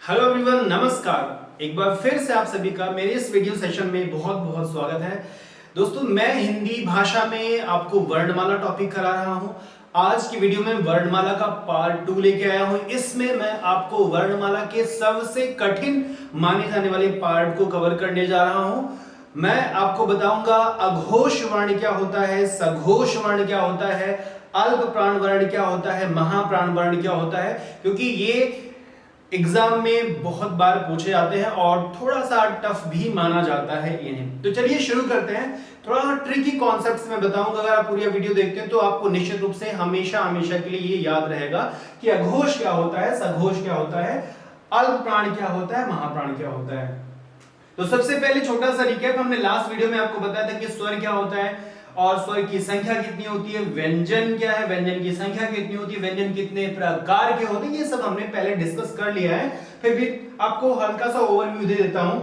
Hello everyone, नमस्कार। एक बार फिर से आप सभी का मेरे इस वीडियो सेशन में बहुत बहुत स्वागत है। दोस्तों, मैं हिंदी भाषा में आपको वर्णमाला टॉपिक करा रहा हूं। आज की वीडियो में वर्णमाला का पार्ट 2 लेके आया हूं। इसमें मैं आपको वर्णमाला के सबसे कठिन माने जाने वाले पार्ट को कवर करने जा रहा हूं। मैं आपको बताऊंगा अघोष वर्ण क्या होता है, सघोष वर्ण क्या होता है, अल्प प्राण वर्ण क्या होता है, महाप्राण वर्ण क्या होता है, क्योंकि ये एग्जाम में बहुत बार पूछे जाते हैं और थोड़ा सा टफ भी माना जाता है इन्हें। तो चलिए शुरू करते हैं। थोड़ा ट्रिकी कॉन्सेप्ट्स मैं बताऊंगा। अगर आप पूरी वीडियो देखते हैं तो आपको निश्चित रूप से हमेशा हमेशा के लिए ये याद रहेगा कि अघोष क्या होता है, सघोष क्या होता है, अल्प प्राण क्या होता है, महाप्राण क्या होता है। तो सबसे पहले छोटा सा रिकैप। हमने लास्ट वीडियो में आपको बताया था कि स्वर क्या होता है और स्वर की संख्या कितनी होती है, व्यंजन क्या है, व्यंजन की संख्या कितनी होती है, व्यंजन कितने प्रकार के होते हैं, ये सब हमने पहले डिस्कस कर लिया है। फिर भी आपको हल्का सा ओवरव्यू दे देता हूं।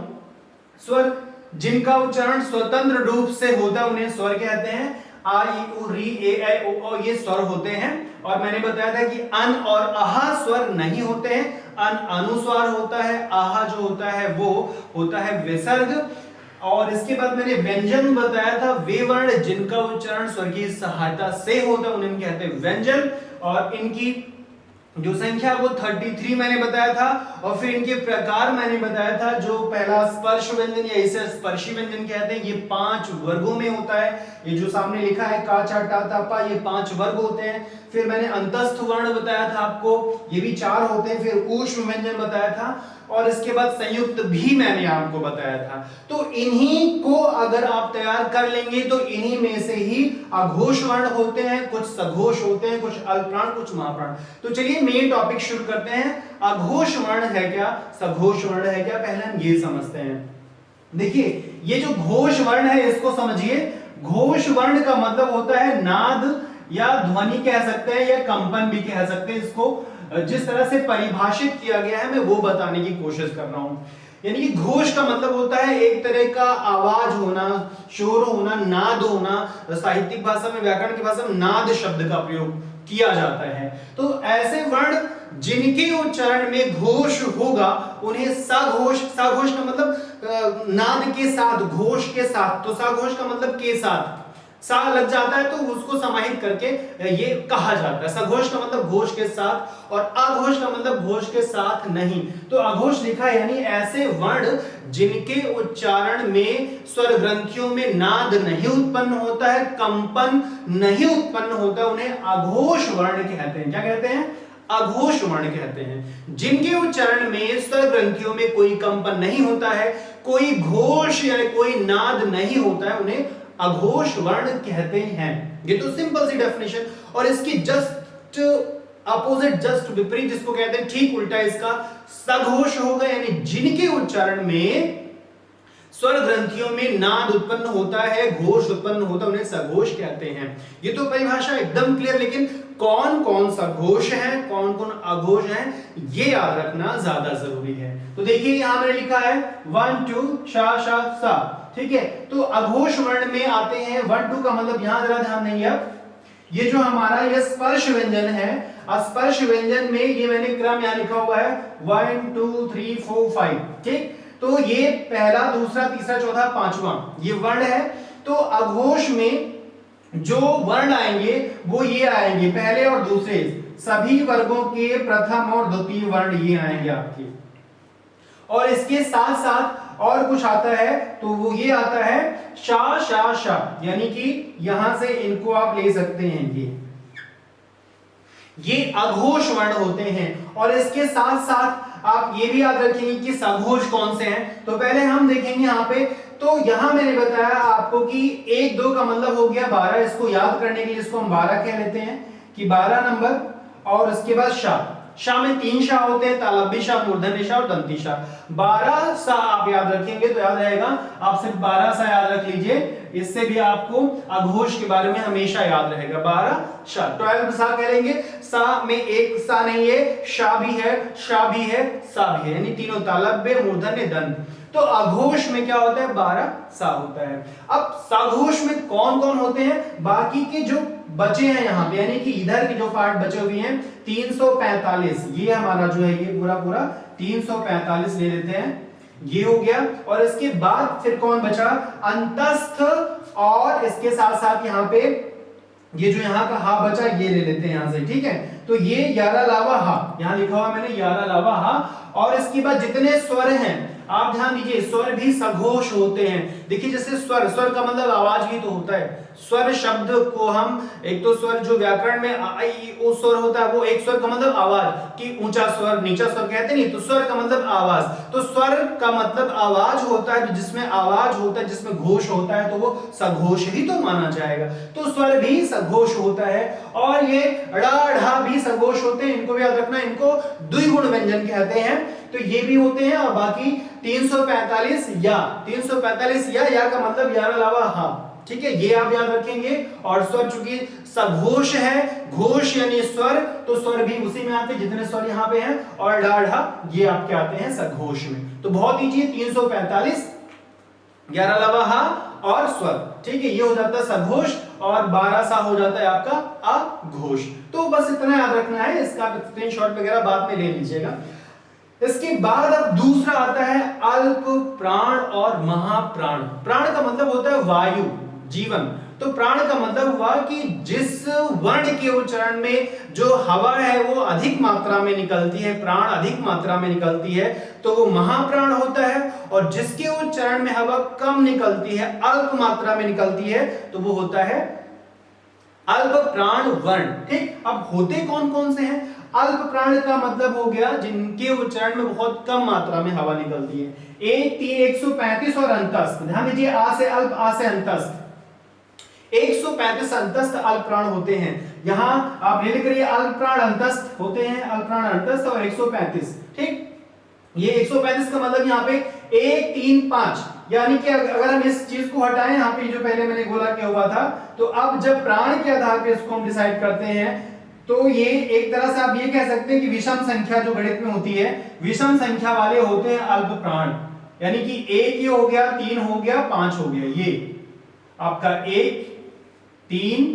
स्वर जिनका उच्चारण स्वतंत्र रूप से होता है उन्हें स्वर कहते हैं। आ ई उ री ए ऐ ओ ये स्वर होते हैं। और मैंने बताया था कि अन और आहा स्वर नहीं होते हैं। अन अनुस्वार होता है, आहा जो होता है वो होता है विसर्ग। और इसके बाद मैंने व्यंजन बताया था। वे वर्ण जिनका उच्चारण स्वर की सहायता से होता है उन्हें कहते हैं व्यंजन। और इनकी जो संख्या वो 33 मैंने बताया था। और फिर इनके प्रकार मैंने बताया था। जो पहला स्पर्श व्यंजन या इसे स्पर्शी व्यंजन कहते हैं, ये 5 वर्गों में होता है। ये जो सामने लिखा है का चा टा ता पा, ये 5 वर्ग होते हैं। फिर मैंने अंतस्थ वर्ण बताया था आपको, ये भी 4 होते हैं। फिर ऊष्म व्यंजन बताया था और इसके बाद संयुक्त भी मैंने आपको बताया था। तो इन्हीं को अगर आप तैयार कर लेंगे तो इन्हीं में से ही अघोष वर्ण होते हैं, कुछ सघोष होते हैं, कुछ अल्पप्राण, कुछ महाप्राण। तो चलिए मेन टॉपिक शुरू करते हैं। अघोष वर्ण है क्या, सघोष वर्ण है क्या, पहले हम ये समझते हैं। देखिए, ये जो घोष वर्ण है इसको समझिए। घोष वर्ण का मतलब होता है नाद या ध्वनि कह सकते हैं या कंपन भी कह सकते हैं। इसको जिस तरह से परिभाषित किया गया है मैं वो बताने की कोशिश कर रहा हूं। यानी कि घोष का मतलब होता है एक तरह का आवाज होना, शोर होना, नाद होना। साहित्यिक भाषा में, व्याकरण की भाषा में नाद शब्द का प्रयोग किया जाता है। तो ऐसे वर्ण जिनके उच्चारण में घोष होगा उन्हें सघोष। सघोष का मतलब नाद के साथ, घोष के साथ। तो सघोष का मतलब के साथ सा लग जाता है तो उसको समाहित करके ये कहा जाता है। सघोष का मतलब घोष के साथ और अघोष का मतलब घोष के साथ नहीं। तो अघोष लिखा है यानी ऐसे वर्ण जिनके उच्चारण में स्वर ग्रंथियों में नाद नहीं उत्पन्न होता है, कंपन नहीं उत्पन्न होता, उन्हें अघोष वर्ण कहते हैं। क्या कहते हैं? अघोष वर्ण कहते हैं। जिनके उच्चारण में स्वर ग्रंथियों में कोई कंपन नहीं होता है, कोई घोष या कोई नाद नहीं होता है, उन्हें अघोष वर्ण कहते हैं। ये तो सिंपल सी डेफिनेशन। और इसकी जस्ट अपोजिट, जस्ट विपरीत जिसको कहते हैं, ठीक उल्टा इसका सघोष होगा। यानी जिनके उच्चारण में स्वर ग्रंथियों में नाद उत्पन्न होता है, घोष उत्पन्न होता है, उन्हें सघोष कहते हैं। ये तो परिभाषा एकदम क्लियर। लेकिन कौन कौन सा घोष है, कौन कौन अघोष है, ये याद रखना ज्यादा जरूरी है। तो देखिए यहां मैंने लिखा है 1 2 शा शा सा। ठीक है, तो अघोष वर्ण में आते हैं 1 2 का मतलब, यहां जरा ध्यान देंगे आप, ये जो हमारा ये स्पर्श व्यंजन है। स्पर्श व्यंजन में ये मैंने क्रम यहां लिखा हुआ है 1 2 3 4 5। ठीक, तो ये पहला, दूसरा, तीसरा, चौथा, पांचवा ये वर्ण है। तो अघोष में जो वर्ण आएंगे वो ये आएंगे, पहले और दूसरे सभी वर्गों के प्रथम और द्वितीय वर्ण ये आएंगे आपके। और इसके साथ साथ और कुछ आता है तो वो ये आता है शा शा शा, यानी कि यहां से इनको आप ले सकते हैं। ये अघोष वर्ण होते हैं। और इसके साथ साथ आप ये भी याद रखेंगे कि सघोष कौन से हैं। तो पहले हम देखेंगे यहां पे। तो यहां मैंने बताया आपको कि 1 2 का मतलब हो गया 12। इसको याद करने के लिए इसको हम 12 कह लेते हैं कि 12 नंबर। और उसके बाद शा। शा में 3 शा होते हैं, तालव्य शा, मूर्धन्य शा और दंती शा। 12 सा आप याद रखेंगे तो याद रहेगा। आप सिर्फ 12 सा याद रख लीजिए, इससे भी आपको अघोष के बारे में हमेशा याद रहेगा। 12 शा, 12 सा कह लेंगे। सा में एक सा नहीं है, शा भी है, शा भी है, सा भी है, यानी तीनों तालव्य, मूर्धन्य, दंत। तो अघोष में क्या होता है? 12 सा होता है। अब सघोष में कौन कौन होते हैं? बाकी के जो बचे हैं यहाँ पे, यानी कि इधर के जो पार्ट बचे हुए हैं 345, ये हमारा जो है ये पूरा पूरा 345 ले लेते हैं, ये हो गया। और इसके बाद फिर कौन बचा, अंतस्थ, और इसके साथ साथ यहाँ पे ये जो यहाँ का हा बचा ये ले लेते हैं यहां से, ठीक है। तो ये यारा लावा हा, यहां लिखा हुआ मैंने यारा लावा हा। और इसके बाद जितने स्वर हैं आप ध्यान दीजिए, स्वर भी सघोष होते हैं। देखिए जैसे स्वर, स्वर का मतलब आवाज भी तो होता है। स्वर शब्द को हम, एक तो स्वर जो व्याकरण में आ ई ओ स्वर होता है, वो एक स्वर का मतलब आवाज, कि ऊंचा स्वर नीचा स्वर कहते नहीं, तो स्वर का मतलब आवाज। तो स्वर का मतलब आवाज होता है, जिसमें आवाज होता है, जिसमें घोष होता है, तो वो सघोष ही तो माना जाएगा। तो स्वर भी सघोष होता है। और ये ड़ा ढा भी सघोष होते हैं, इनको भी याद रखना, इनको द्विगुण व्यंजन कहते हैं। तो ये भी होते हैं। और बाकी 345 या, 345 या का मतलब यारा लावा हा, ठीक है, ये आप याद रखेंगे। और स्वर चूंकि सघोष है, घोष यानी स्वर, तो स्वर भी उसी में आते हैं जितने स्वर यहाँ पे हैं। और ड़ा ढा ये आपके आते हैं सघोष में। तो बहुत ईजी, 345 यारा लावा हा और स्वर, ठीक है, ये हो जाता है सघोष। और 12 सा हो जाता है आपका अघोष। तो बस इतना याद रखना है, इसका स्क्रीनशॉट वगैरह बाद में ले लीजिएगा। इसके बाद अब दूसरा आता है अल्प प्राण और महाप्राण। प्राण का मतलब होता है वायु, जीवन। तो प्राण का मतलब हुआ कि जिस वर्ण के उच्चारण में जो हवा है वो अधिक मात्रा में निकलती है, प्राण अधिक मात्रा में निकलती है, तो वो महाप्राण होता है। और जिसके उच्चारण में हवा कम निकलती है, अल्प मात्रा में निकलती है, तो वो होता है अल्प प्राण वर्ण। ठीक, अब होते कौन कौन से हैं? अल्प प्राण का मतलब हो गया जिनके उच्चारण में बहुत कम मात्रा में हवा निकलती है। 135 और अंतस्थ, ध्यान दीजिए, आ से अल्प, आ से अंतस्थ। 135 अंतस्थ अल्प प्राण होते हैं। यहां आप लिख करिए अल्प प्राण अंतस्थ होते हैं, अल्प प्राण अंतस्थ और 135। ठीक, ये 135 का मतलब यहाँ पे 1 3 5, यानी कि अगर हम इस चीज को हटाएं, यहाँ पे जो पहले मैंने बोला क्या हुआ था, तो अब जब प्राण के आधार पे इसको हम डिसाइड करते हैं, तो ये एक तरह से आप ये कह सकते हैं कि विषम संख्या जो गणित में होती है, विषम संख्या वाले होते हैं अल्प प्राण। यानी कि 1 ये हो गया, 3 हो गया, 5 हो गया, ये आपका 1 3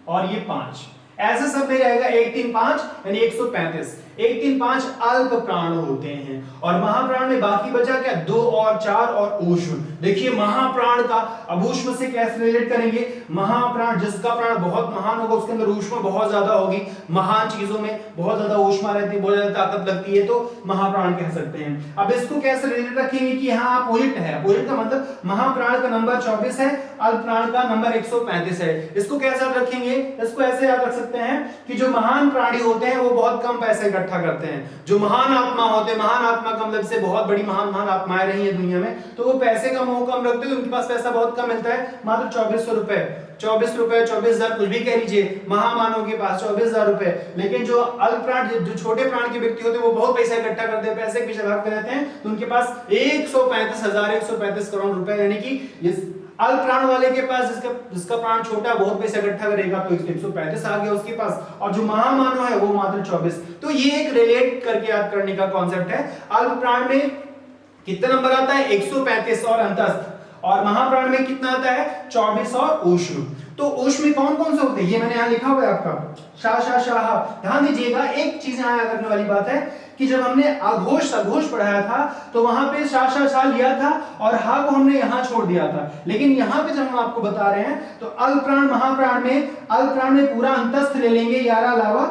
और ये 5, ऐसे सब में रहेगा 1 3 5, यानी 135। 1 3 5 अल्प प्राण होते हैं। और महाप्राण में बाकी बचा क्या, 2 और 4 और ऊष्म। देखिए महाप्राण का अब ऊष्म से कैसे रिलेट करेंगे? महाप्राण, जिसका प्राण बहुत महान होगा उसके अंदर ऊष्मा बहुत ज्यादा होगी। महान चीजों में बहुत ज्यादा ऊष्मा रहती है, बहुत ज्यादा ताकत लगती है, तो महाप्राण कह सकते हैं। अब इसको कैसे रिलेट रखेंगे कि यहाँ अपोजिट है। अपोजिट का मतलब महाप्राण का नंबर 24 है, अल्प प्राण का नंबर 135 है। इसको कैसे याद रखेंगे? इसको ऐसे याद रख सकते हैं कि जो महान प्राणी होते हैं वो बहुत कम पैसे इकट्ठा करते हैं। जो महान आत्मा होते हैं, महान आत्मा का मतलब से बहुत बड़ी महान आत्माएं रही है दुनिया में, तो वो पैसे का मोह कम रखते हैं, उनके पास पैसा बहुत कम मिलता है, मात्र 2400 रुपए, 24 रुपए, 24,000, कुछ भी कह लीजिए, महामानव के पास 24,000 रुपए। लेकिन जो अल्प प्राण, जो छोटे प्राण के व्यक्ति होते हैं, वो बहुत पैसा इकट्ठा करते हैं, पैसे के पीछे भागते रहते हैं, तो उनके पास 135 करोड़ रुपए, यानी कि अल्प प्राण वाले के पास, जिसका प्राण छोटा बहुत पैसा इकट्ठा करेगा, तो 135 आ गया उसके पास, और जो महामानव है वो मात्र 24। तो ये एक रिलेट करके याद करने का कॉन्सेप्ट है। अल्प प्राण में कितना नंबर आता है? 135 और अंतस्थ। और महाप्राण में कितना आता है? 24 और ऊष्म। तो ऊष्म में कौन कौन से होते हैं ये मैंने यहां लिखा हुआ है आपका, शा शा शाह। ध्यान दीजिएगा, एक चीज यहां याद रखने वाली बात है कि जब हमने अघोष सघोष पढ़ाया था, तो वहां पे शा शा शा लिया था और हा को हमने यहां छोड़ दिया था। लेकिन यहां पे जब हम आपको बता रहे हैं, तो अल्प प्राण महाप्राण में, अल्प प्राण में पूरा अंतस्थ ले लेंगे, यारा लावा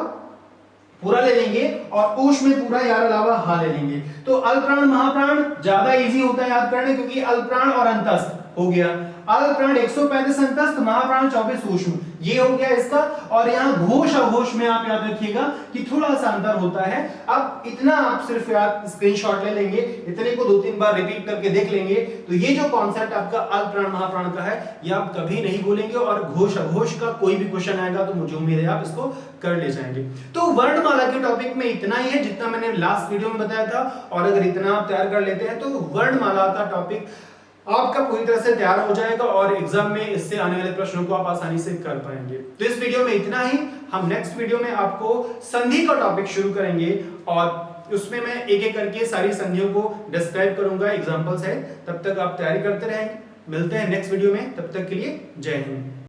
पूरा ले लेंगे, और ऊष्म में पूरा यारा लावा हा ले लेंगे। तो अल्प प्राण महाप्राण ज्यादा इजी होता है याद करने, क्योंकि अल्प प्राण और अंतस्थ हो गया। अल्प प्राण 135 अंतस्थ, महाप्राण 24 ऊष्म, ये हो गया इसका। और यहाँ घोष अघोष में आप याद रखिएगा कि थोड़ा सा अंतर होता है। अब इतना आप सिर्फ याद स्क्रीनशॉट ले लेंगे, इतने को 2-3 बार रिपीट करके देख लेंगे, तो ये जो कॉन्सेप्ट आपका अल्प प्राण महाप्राण का है, ये आप कभी नहीं भूलेंगे। और घोष अघोष का कोई भी क्वेश्चन आएगा तो मुझे उम्मीद है आप इसको कर ले जाएंगे। तो वर्णमाला के टॉपिक में इतना ही है जितना मैंने लास्ट वीडियो में बताया था। और अगर इतना आप तैयार कर लेते हैं तो वर्णमाला का टॉपिक आपका पूरी तरह से तैयार हो जाएगा, और एग्जाम में इससे आने वाले प्रश्नों को आप आसानी से कर पाएंगे। तो इस वीडियो में इतना ही। हम नेक्स्ट वीडियो में आपको संधि का टॉपिक शुरू करेंगे, और उसमें मैं एक एक करके सारी संधियों को डिस्क्राइब करूंगा, एग्जांपल्स है। तब तक आप तैयारी करते रहेंगे। मिलते हैं नेक्स्ट वीडियो में, तब तक के लिए जय हिंद।